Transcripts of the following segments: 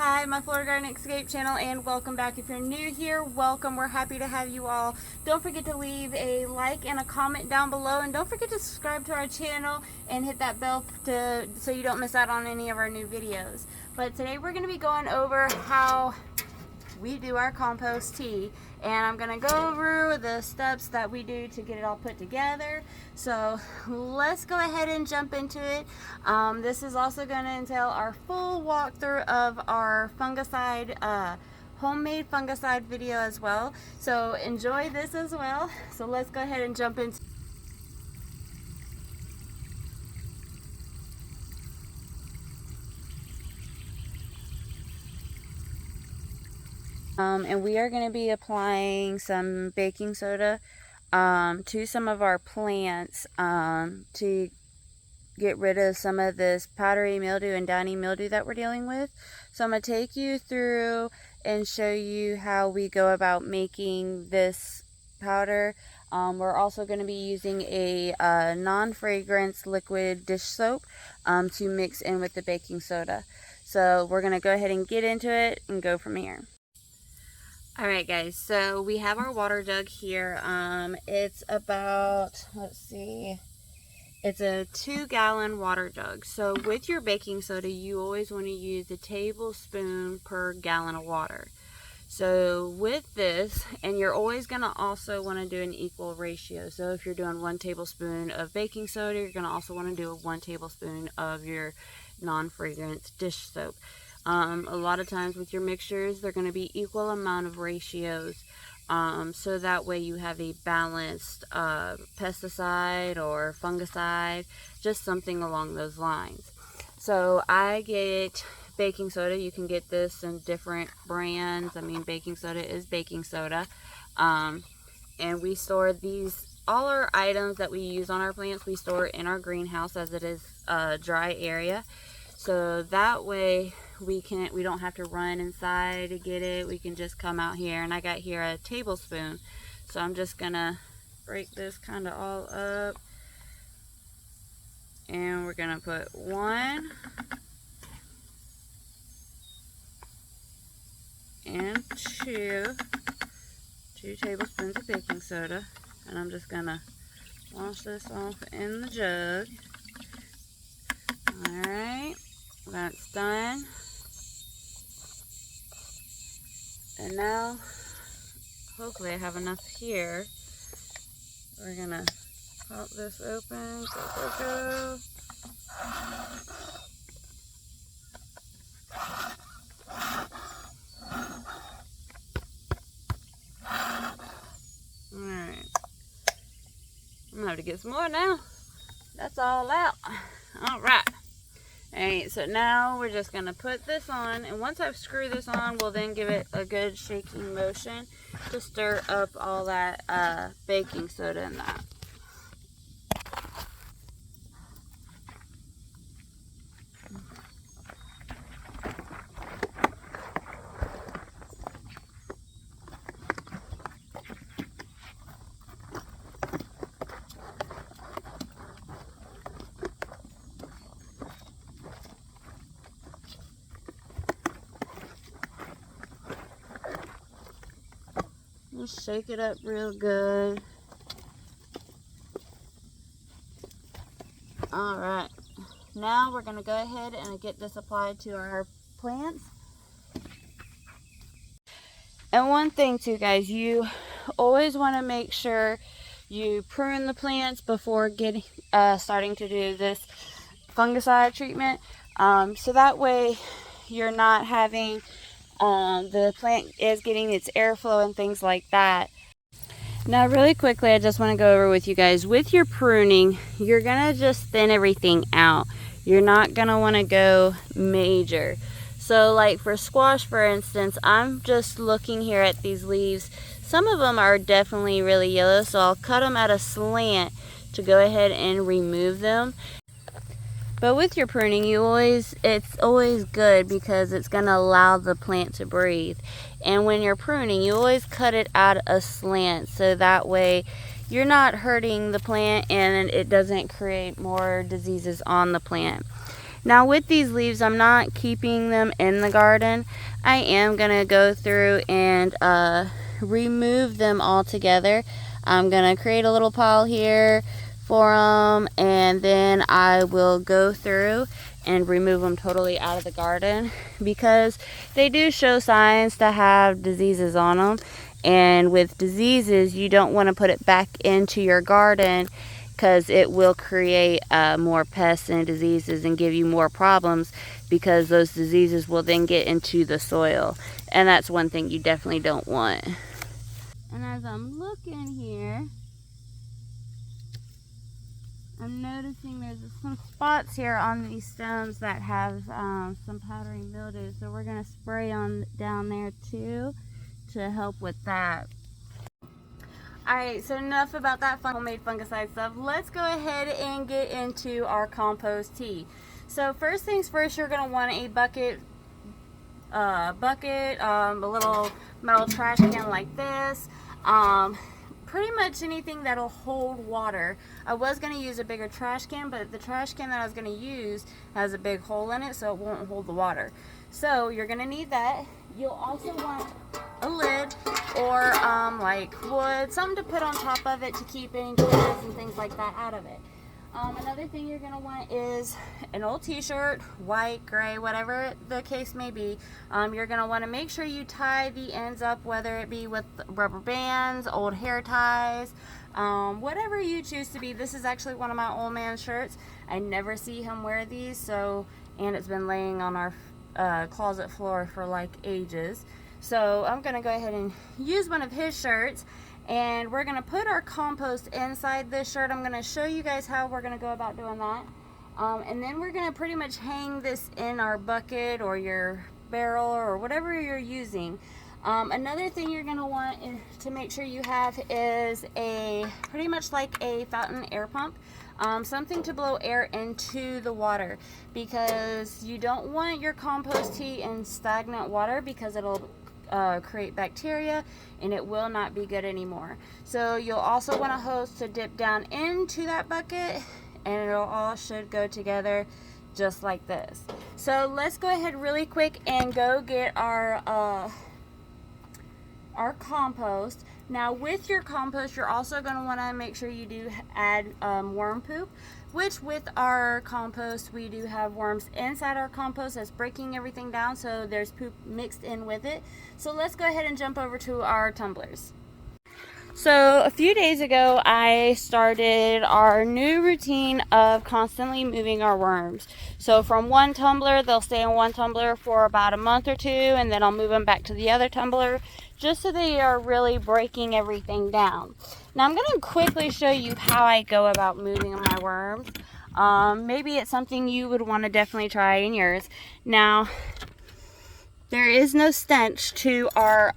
Hi, my Florida Garden Escape channel, and welcome back. If you're new here, welcome. We're happy to have you all. Don't forget to leave a like and a comment down below, and don't forget to subscribe to our channel and hit that bell so you don't miss out on any of our new videos. But today we're going to be going over how we do our compost tea, and I'm going to go over the steps that we do to get it all put together. So let's go ahead and jump into it. This is also going to entail our full walkthrough of our fungicide, homemade fungicide video as well. So enjoy this as well. So let's go ahead and jump into and we are going to be applying some baking soda to some of our plants to get rid of some of this powdery mildew and downy mildew that we're dealing with. So I'm going to take you through and show you how we go about making this powder. We're also going to be using a non-fragrance liquid dish soap to mix in with the baking soda. So we're going to go ahead and get into it and go from here. Alright guys, so we have our water jug here. It's about, let's see, it's a 2-gallon water jug. So with your baking soda, you always want to use a tablespoon per gallon of water. So with this, and you're always going to also want to do an equal ratio. So if you're doing 1 tablespoon of baking soda, you're going to also want to do 1 tablespoon of your non-fragrance dish soap. A lot of times with your mixtures, they're going to be equal amount of ratios, so that way you have a balanced pesticide or fungicide, just something along those lines. So I get baking soda. You can get this in different brands. I mean, baking soda is baking soda, and we store all our items that we use on our plants, we store in our greenhouse, as it is a dry area. So that way we don't have to run inside to get it. We can just come out here, and I got here a tablespoon. So I'm just gonna break this kind of all up, and we're gonna put 1 and 2 tablespoons of baking soda, and I'm just gonna wash this off in the jug. Alright, that's done. And now, hopefully I have enough here. We're gonna pop this open. Go. Alright. I'm gonna have to get some more now. That's all out. Alright. Alright, so now we're just going to put this on, and once I've screwed this on, we'll then give it a good shaking motion to stir up all that baking soda in that. Just shake it up real good. Alright, now we're going to go ahead and get this applied to our plants. And one thing too, guys, you always want to make sure you prune the plants before starting to do this fungicide treatment, so that way you're not having the plant is getting its airflow and things like that. Now really quickly, I just want to go over with you guys, with your pruning, you're going to just thin everything out. You're not going to want to go major. So like for squash, for instance, I'm just looking here at these leaves. Some of them are definitely really yellow, so I'll cut them at a slant to go ahead and remove them. But with your pruning, it's always good because it's going to allow the plant to breathe. And when you're pruning, you always cut it at a slant, so that way you're not hurting the plant and it doesn't create more diseases on the plant. Now with these leaves, I'm not keeping them in the garden. I am going to go through and remove them all together. I'm going to create a little pile here for them, and then I will go through and remove them totally out of the garden, because they do show signs to have diseases on them. And with diseases, you don't want to put it back into your garden, because it will create more pests and diseases and give you more problems, because those diseases will then get into the soil, and that's one thing you definitely don't want. And as I'm looking here, I'm noticing there's some spots here on these stems that have some powdery mildew, so we're going to spray on down there too to help with that. Alright, so enough about that homemade fungicide stuff. Let's go ahead and get into our compost tea. So first things first, you're going to want a bucket, a little metal trash can like this. Pretty much anything that'll hold water. I was going to use a bigger trash can, but the trash can that I was going to use has a big hole in it, so it won't hold the water. So you're going to need that. You'll also want a lid or like wood, something to put on top of it to keep any kids and things like that out of it. Another thing you're going to want is an old t-shirt, white, gray, whatever the case may be. You're going to want to make sure you tie the ends up, whether it be with rubber bands, old hair ties, whatever you choose to be. This is actually one of my old man's shirts. I never see him wear these, so, and it's been laying on our closet floor for like ages. So I'm going to go ahead and use one of his shirts. And we're going to put our compost inside this shirt. I'm going to show you guys how we're going to go about doing that. And then we're going to pretty much hang this in our bucket or your barrel or whatever you're using. Another thing you're going to want to make sure you have is a pretty much like a fountain air pump. Something to blow air into the water, because you don't want your compost tea in stagnant water, because it'll create bacteria and it will not be good anymore. So you'll also want a hose to dip down into that bucket, and it'll all should go together just like this. So let's go ahead really quick and go get our compost. Now with your compost, you're also going to want to make sure you do add worm poop, which with our compost, we do have worms inside our compost that's breaking everything down, so there's poop mixed in with it. So let's go ahead and jump over to our tumblers. So a few days ago, I started our new routine of constantly moving our worms. So from one tumbler, they'll stay in one tumbler for about a month or two, and then I'll move them back to the other tumbler, just so they are really breaking everything down. Now I'm going to quickly show you how I go about moving my worms. Maybe it's something you would want to definitely try in yours. Now, there is no stench to our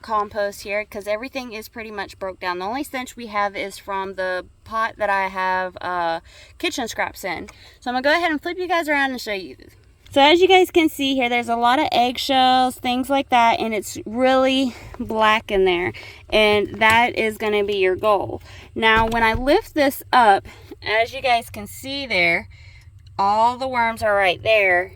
compost here, because everything is pretty much broke down. The only stench we have is from the pot that I have kitchen scraps in. So I'm going to go ahead and flip you guys around and show you this. So as you guys can see here, there's a lot of eggshells, things like that, and it's really black in there. And that is going to be your goal. Now when I lift this up, as you guys can see there, all the worms are right there.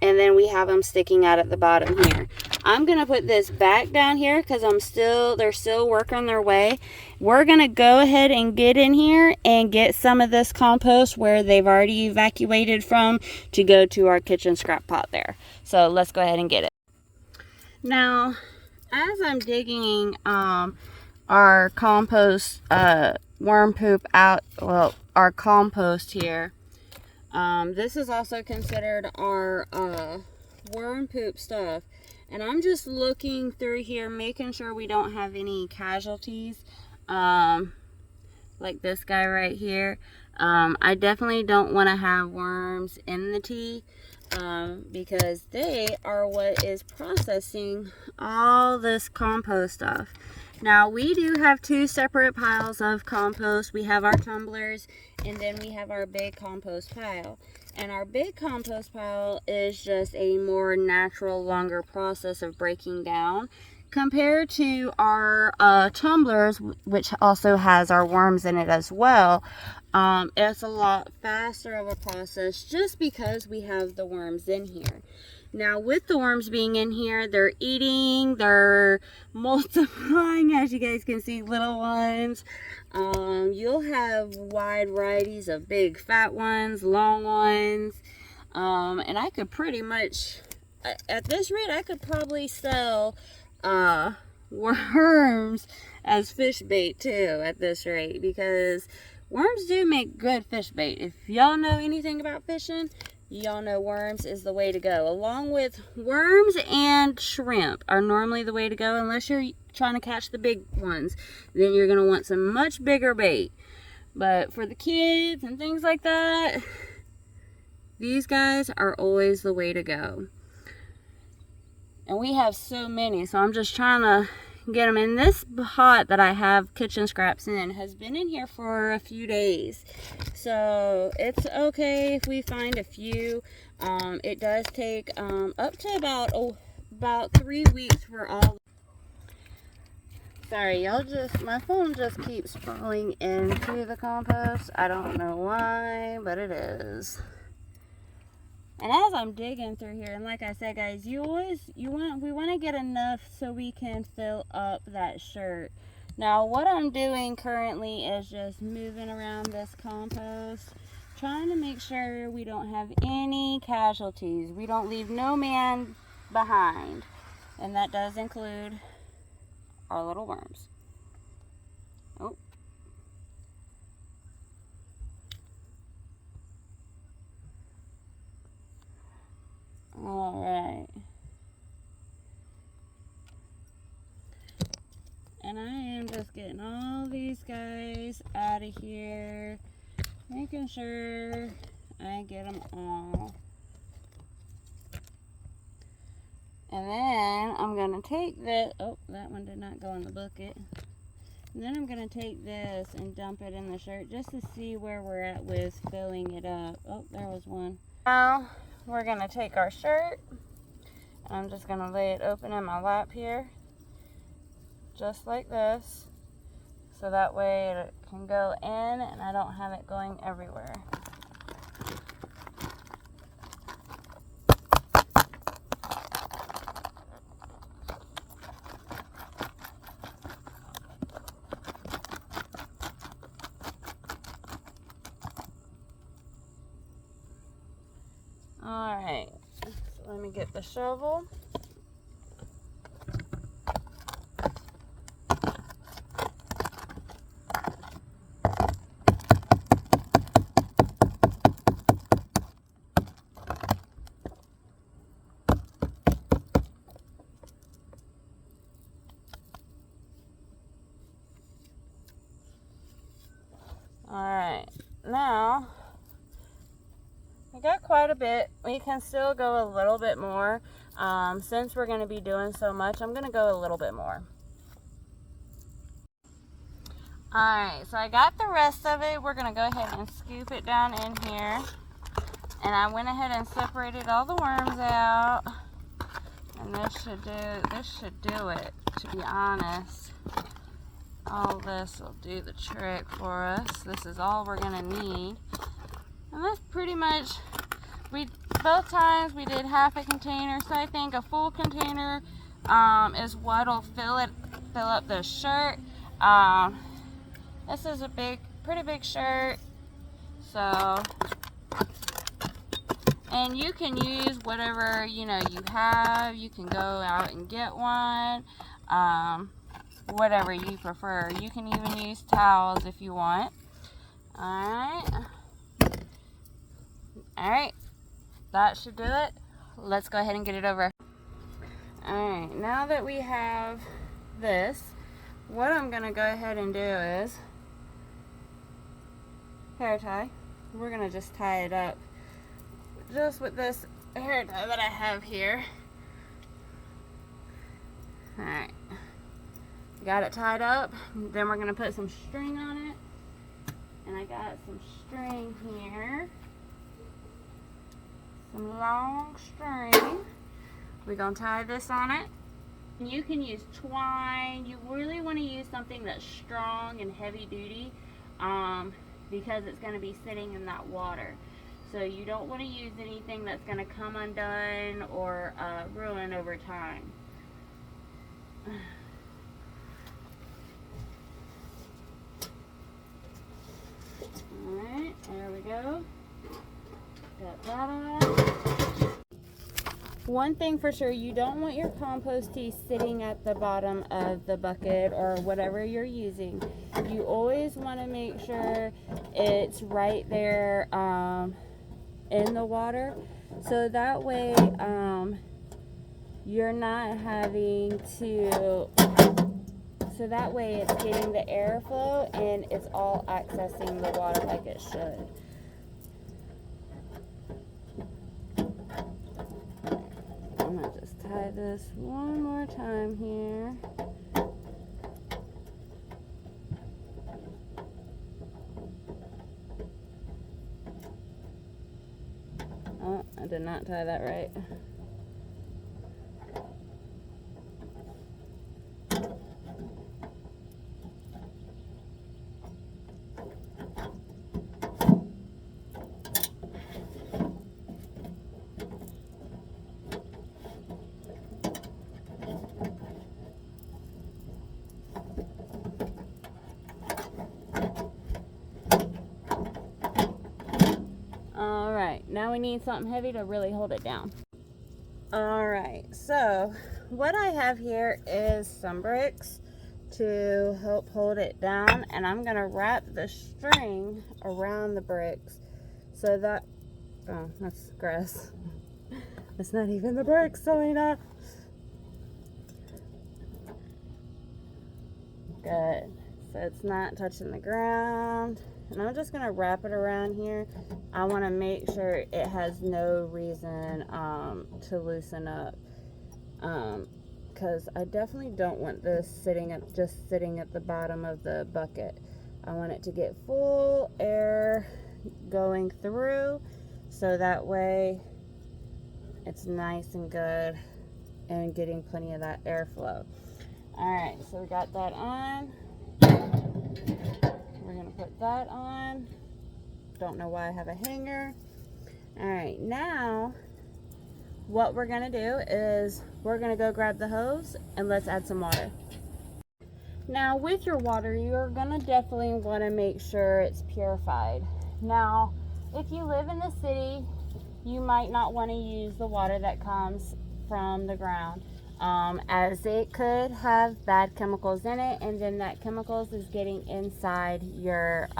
And then we have them sticking out at the bottom here. I'm going to put this back down here because they're still working their way. We're going to go ahead and get in here and get some of this compost where they've already evacuated from to go to our kitchen scrap pot there. So let's go ahead and get it. Now, as I'm digging our compost worm poop out, well, our compost here, this is also considered our worm poop stuff. And I'm just looking through here, making sure we don't have any casualties. Like this guy right here. I definitely don't want to have worms in the tea, because they are what is processing all this compost stuff. Now we do have two separate piles of compost. We have our tumblers, and then we have our big compost pile. And our big compost pile is just a more natural, longer process of breaking down compared to our tumblers, which also has our worms in it as well, it's a lot faster of a process just because we have the worms in here. Now, with the worms being in here, they're eating, they're multiplying, as you guys can see, little ones. You'll have wide varieties of big fat ones, long ones, and I could pretty much, at this rate, I could probably sell worms as fish bait too at this rate, because worms do make good fish bait. If y'all know anything about fishing, y'all know worms is the way to go. Along with worms and shrimp are normally the way to go, unless you're trying to catch the big ones. Then you're going to want some much bigger bait. But for the kids and things like that, these guys are always the way to go. And we have so many, so I'm just trying to get them in. This pot that I have kitchen scraps in has been in here for a few days, so it's okay if we find a few. It does take up to about 3 weeks for all. Sorry, y'all, my phone just keeps falling into the compost. I don't know why, but it is. And as I'm digging through here, and like I said, guys, we want to get enough so we can fill up that shirt. Now, what I'm doing currently is just moving around this compost, trying to make sure we don't have any casualties. We don't leave no man behind, and that does include our little worms. Oh. Alright. And I am just getting all these guys out of here, making sure I get them all. And then I'm going to take this, oh, that one did not go in the bucket. And then I'm going to take this and dump it in the shirt just to see where we're at with filling it up. Oh, there was one. Now, we're going to take our shirt, and I'm just going to lay it open in my lap here, just like this, so that way it can go in and I don't have it going everywhere. Alright, so let me get the shovel. Alright, now I got quite a bit. We can still go a little bit more. Since we're going to be doing so much, I'm going to go a little bit more. Alright, so I got the rest of it. We're going to go ahead and scoop it down in here. And I went ahead and separated all the worms out. And this should do it, to be honest. All this will do the trick for us. This is all we're going to need. And that's pretty much, both times we did half a container, so I think a full container is what'll fill up the shirt. This is a pretty big shirt, so, and you can use whatever you have. You can go out and get one, whatever you prefer. You can even use towels if you want. Alright, that should do it. Let's go ahead and get it over. Alright, now that we have this, what I'm going to go ahead and do is hair tie. We're going to just tie it up just with this hair tie that I have here. Alright, got it tied up. Then we're going to put some string on it. And I got some string here. Some long string. We're going to tie this on it. You can use twine. You really want to use something that's strong and heavy duty, because it's going to be sitting in that water. So you don't want to use anything that's going to come undone or ruin over time. Alright, there we go. Got that on. One thing for sure, you don't want your compost tea sitting at the bottom of the bucket or whatever you're using. You always want to make sure it's right there in the water, so that way you're not having to, so that way it's getting the airflow and it's all accessing the water like it should. I'm gonna just tie this one more time here. Oh, I did not tie that right. Alright, now we need something heavy to really hold it down. Alright, so what I have here is some bricks to help hold it down, and I'm going to wrap the string around the bricks so that, oh, that's grass. It's not even the bricks, Selena. Good. So it's not touching the ground. And I'm just going to wrap it around here. I want to make sure it has no reason to loosen up. Because I definitely don't want this just sitting at the bottom of the bucket. I want it to get full air going through, so that way it's nice and good and getting plenty of that airflow. Alright, so we got that on. We're going to put that on. Don't know why I have a hanger. Alright, now what we're going to do is we're going to go grab the hose and let's add some water. Now with your water, you're going to definitely want to make sure it's purified. Now, if you live in the city, you might not want to use the water that comes from the ground, as it could have bad chemicals in it, and then that chemicals is getting inside your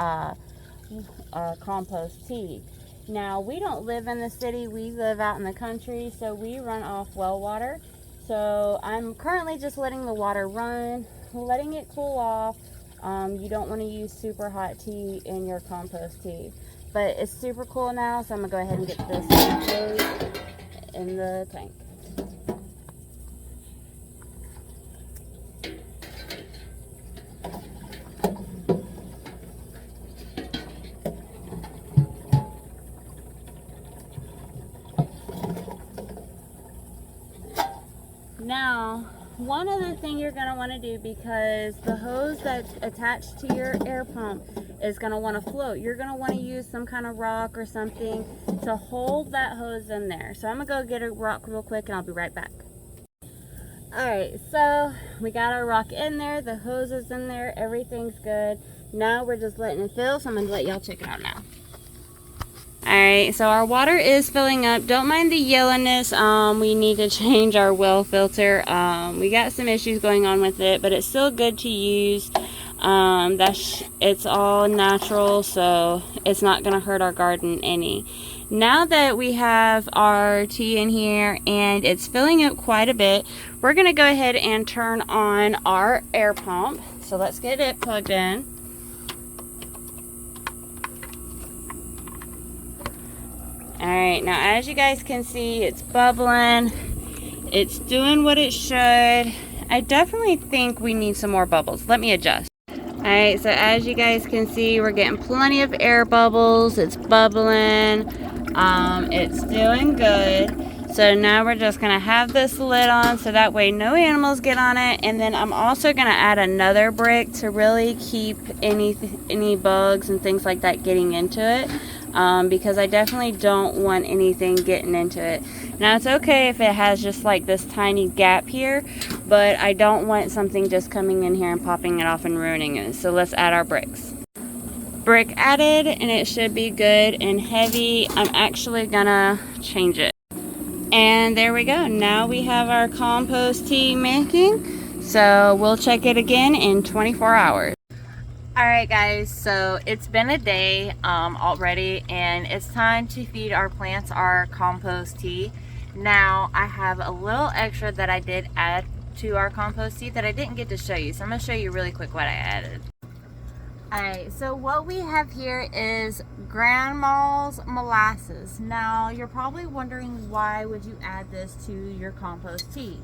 compost tea. Now, we don't live in the city, we live out in the country, so we run off well water. So I'm currently just letting the water run, letting it cool off. You don't want to use super hot tea in your compost tea, but it's super cool now, so I'm gonna go ahead and get this hose in the tank. Now, one other thing you're going to want to do, because the hose that's attached to your air pump is going to want to float, you're going to want to use some kind of rock or something to hold that hose in there. So I'm going to go get a rock real quick and I'll be right back. Alright, so we got our rock in there, the hose is in there, everything's good. Now we're just letting it fill, so I'm going to let y'all check it out now. Alright, so our water is filling up. Don't mind the yellowness. We need to change our well filter. We got some issues going on with it, but it's still good to use. It's all natural, so it's not going to hurt our garden any. Now that we have our tea in here and it's filling up quite a bit, we're going to go ahead and turn on our air pump. So let's get it plugged in. Alright, now as you guys can see, it's bubbling. It's doing what it should. I definitely think we need some more bubbles. Let me adjust. Alright, so as you guys can see, we're getting plenty of air bubbles. It's bubbling. It's doing good. So now we're just gonna have this lid on so that way no animals get on it. And then I'm also gonna add another brick to really keep any bugs and things like that getting into it, because I definitely don't want anything getting into it. Now it's okay if it has just like this tiny gap here, but I don't want something just coming in here and popping it off and ruining it. So let's add our bricks. Brick added, and it should be good and heavy. I'm actually gonna change it. And there we go. Now we have our compost tea making. So we'll check it again in 24 hours. Alright guys, so it's been a day already, and it's time to feed our plants our compost tea. Now I have a little extra that I did add to our compost tea that I didn't get to show you. So I'm going to show you really quick what I added. Alright, so what we have here is grandma's molasses. Now you're probably wondering, why would you add this to your compost tea?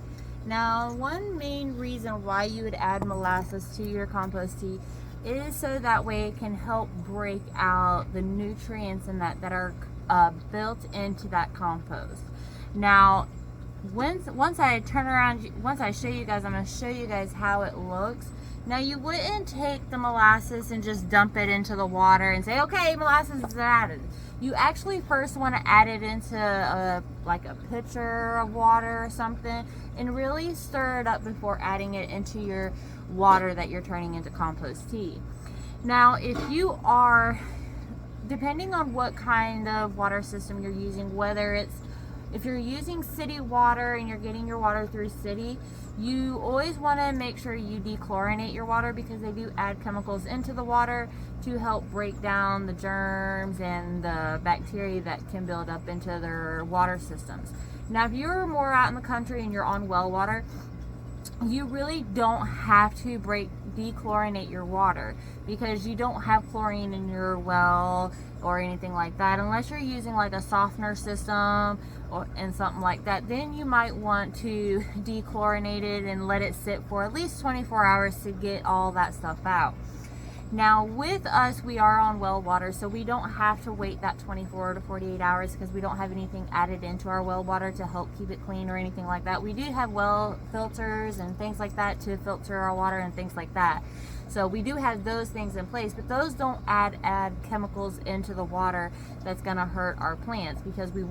Now one main reason why you would add molasses to your compost tea is so that way it can help break out the nutrients in that are built into that compost. Now once I turn around, once I show you guys, I'm going to show you guys how it looks. Now you wouldn't take the molasses and just dump it into the water and say, okay, molasses is added. You actually first want to add it into like a pitcher of water or something, and really stir it up before adding it into your water that you're turning into compost tea. Now if you are, depending on what kind of water system you're using, whether it's, if you're using city water and you're getting your water through city, you always want to make sure you dechlorinate your water, because they do add chemicals into the water to help break down the germs and the bacteria that can build up into their water systems. Now if you're more out in the country and you're on well water, you really don't have to dechlorinate your water, because you don't have chlorine in your well or anything like that, unless you're using like a softener system and something like that. Then you might want to dechlorinate it and let it sit for at least 24 hours to get all that stuff out. Now with us, we are on well water, so we don't have to wait that 24 to 48 hours, because we don't have anything added into our well water to help keep it clean or anything like that. We do have well filters and things like that to filter our water and things like that. So we do have those things in place, but those don't add chemicals into the water that's gonna hurt our plants, because we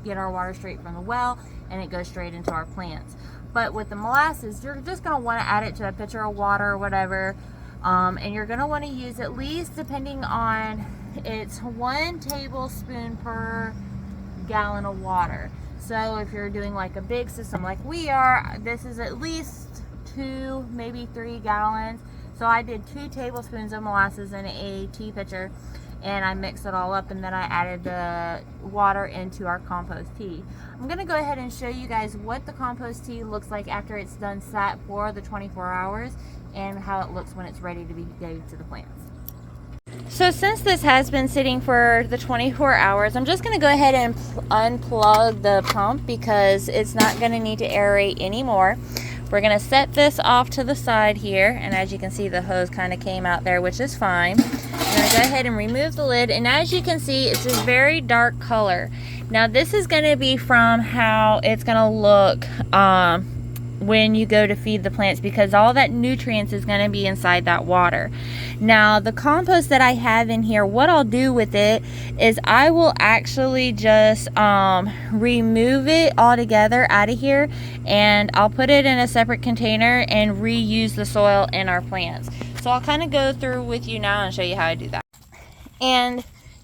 get our water straight from the well and it goes straight into our plants. But with the molasses, you're just gonna wanna add it to a pitcher of water or whatever. And you're going to want to use, at least depending on, it's 1 tablespoon per gallon of water. So if you're doing like a big system like we are, this is at least 2, maybe 3 gallons. So I did 2 tablespoons of molasses in a tea pitcher, and I mixed it all up, and then I added the water into our compost tea. I'm going to go ahead and show you guys what the compost tea looks like after it's done sat for the 24 hours, and how it looks when it's ready to be gave to the plants. So since this has been sitting for the 24 hours, I'm just going to go ahead and unplug the pump, because it's not going to need to aerate anymore. We're going to set this off to the side here, and as you can see, the hose kind of came out there, which is fine. I'm going to go ahead and remove the lid, and as you can see, it's a very dark color. Now this is going to be from how it's going to look when you go to feed the plants, because all that nutrients is going to be inside that water. Now the compost that I have in here, what I'll do with it is I will actually just remove it altogether out of here, and I'll put it in a separate container and reuse the soil in our plants. So I'll kind of go through with you now and show you how I do that. And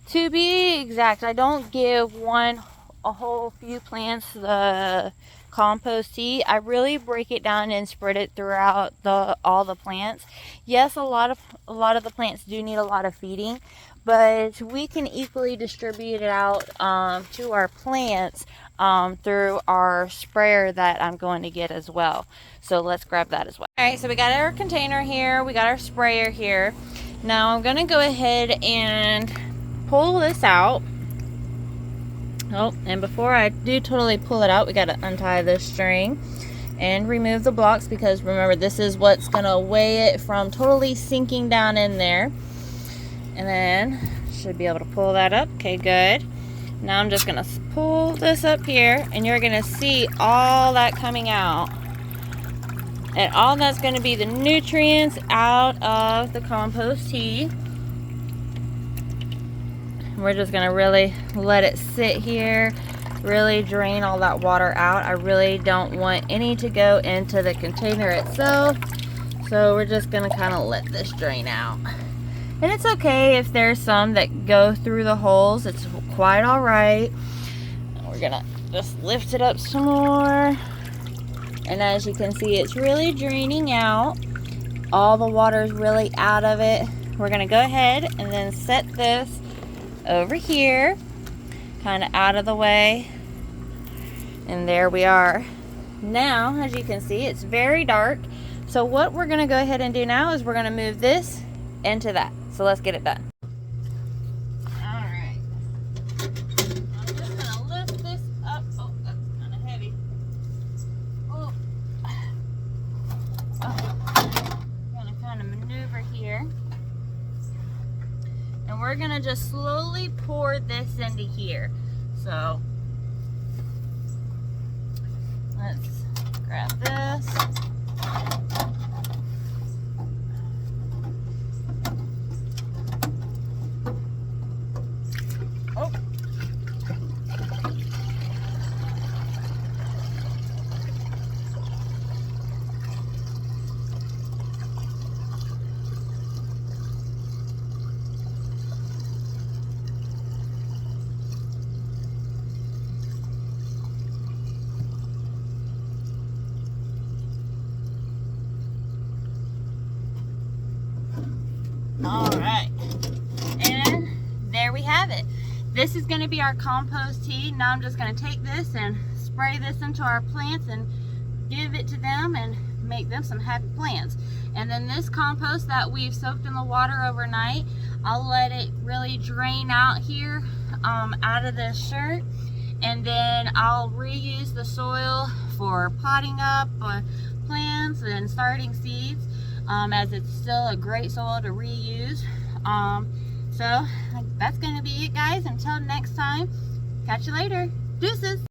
to be exact, I don't give a whole few plants the compost tea. I really break it down and spread it throughout all the plants. Yes, a lot of the plants do need a lot of feeding, but we can equally distribute it out to our plants through our sprayer that I'm going to get as well. So let's grab that as well. Alright, so we got our container here, we got our sprayer here. Now I'm going to go ahead and pull this out. Oh, and before I do totally pull it out, we got to untie this string and remove the blocks, because remember, this is what's going to weigh it from totally sinking down in there. And then should be able to pull that up. Okay, good. Now I'm just gonna pull this up here and you're gonna see all that coming out. And all that's gonna be the nutrients out of the compost tea. We're just gonna really let it sit here, really drain all that water out. I really don't want any to go into the container itself. So we're just gonna kind of let this drain out. And it's okay if there's some that go through the holes. It's quite all right. We're gonna just lift it up some more. And as you can see, it's really draining out. All the water is really out of it. We're gonna go ahead and then set this over here, kind of out of the way. And there we are. Now, as you can see, it's very dark. So what we're gonna go ahead and do now is we're gonna move this into that. So let's get it done. All right. I'm just gonna lift this up. Oh, that's kind of heavy. Oh. Gonna kind of maneuver here. And we're gonna just slowly pour this into here. So let's grab this. Oh. All right, and there we have it. This is going to be our compost tea. Now I'm just going to take this and spray this into our plants and give it to them and make them some happy plants. And then this compost that we've soaked in the water overnight, I'll let it really drain out here out of this shirt, and then I'll reuse the soil for potting up plants and starting seeds. As it's still a great soil to reuse. So that's going to be it, guys. Until next time, catch you later. Deuces.